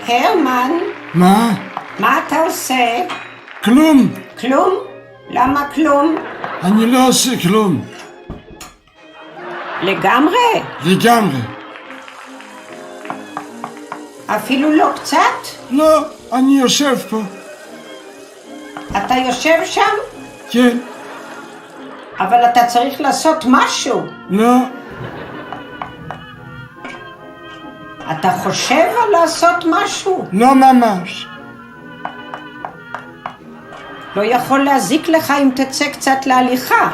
הרמן, מה? מה אתה עושה? כלום. כלום? למה כלום? אני לא עושה כלום. לגמרי? לגמרי. אפילו לא קצת? לא, אני יושב פה. אתה יושב שם? כן. אבל אתה צריך לעשות משהו. לא. אתה חושב על לעשות משהו? לא ממש. לא יכול להזיק לך אם תצא קצת להליכה.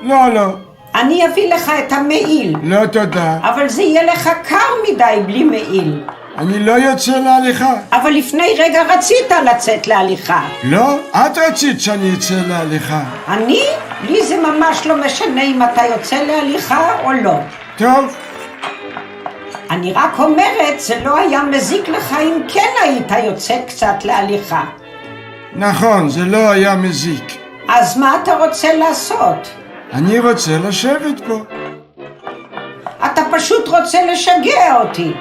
לא. אני אביא לך את המעיל. לא תודה. אבל זה יהיה לך קר מדי בלי מעיל. אני לא יוצא להליכה. אבל לפני רגע רצית לצאת להליכה. לא, את רצית שאני אצא להליכה. אני? לי זה ממש לא משנה אם אתה יוצא להליכה או לא. טוב. אני רק אומרת, זה לא היה מזיק לך אם כן היית יוצא קצת להליכה. נכון, זה לא היה מזיק. אז מה אתה רוצה לעשות? אני רוצה לשבת פה. אתה פשוט רוצה לשגע אותי.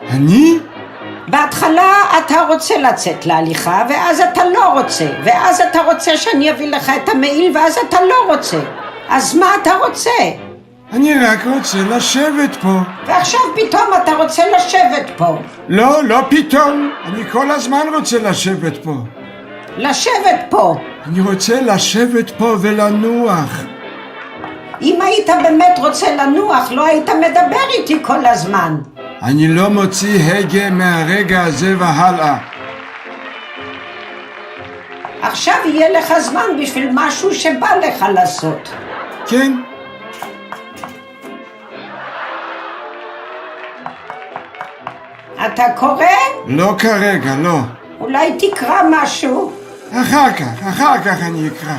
אני? בהתחלה אתה רוצה לצאת להליכה, ואז אתה לא רוצה. ואז אתה רוצה שאני אביא לך את המעיל, ואז אתה לא רוצה. אז מה אתה רוצה? אני רק רוצה לשבת פה. ועכשיו פתאום אתה רוצה לשבת פה. לא פתאום. אני כל הזמן רוצה לשבת פה. לשבת פה. אני רוצה לשבת פה ולנוח. אם היית באמת רוצה לנוח, לא היית מדבר איתי כל הזמן. אני לא מוציא הגה מהרגע הזה והלאה. עכשיו יהיה לך זמן בשביל משהו שבא לך לעשות. כן. אתה קורא? לא כרגע, לא. אולי תקרא משהו? אחר כך אני אקרא.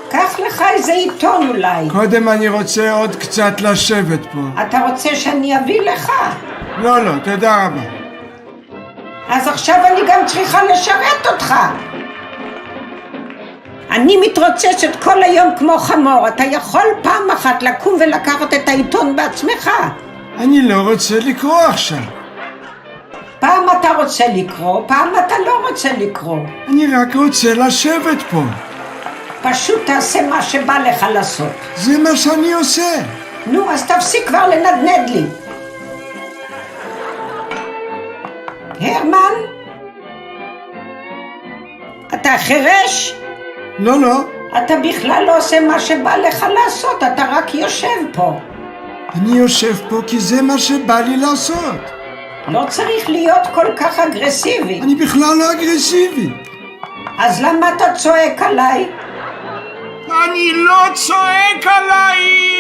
קח לך איזה עיתון אולי. קודם אני רוצה עוד קצת לשבת פה. אתה רוצה שאני אביא לך? לא, תודה רבה. אז עכשיו אני גם צריכה לשרת אותך. אני מתרוצצת כל היום כמו חמור. אתה יכול פעם אחת לקום ולקחת את העיתון בעצמך? אני לא רוצה לקרוא עכשיו. פעם אתה רוצה לקרוא, פעם אתה לא רוצה לקרוא. אני רק רוצה לשבת פה. פשוט תעשה מה שבא לך לעשות. זה מה שאני עושה. נו, אז תפסיק כבר לנדנד לי. הרמן? אתה חירש? לא. אתה בכלל לא עושה מה שבא לך לעשות, אתה רק יושב פה. אני יושב פה כי זה מה שבא לי לעשות. לא צריך להיות כל כך אגרסיבי. אני בכלל לא אגרסיבי. אז למה אתה צועק עליי? אני לא צועק עלייך!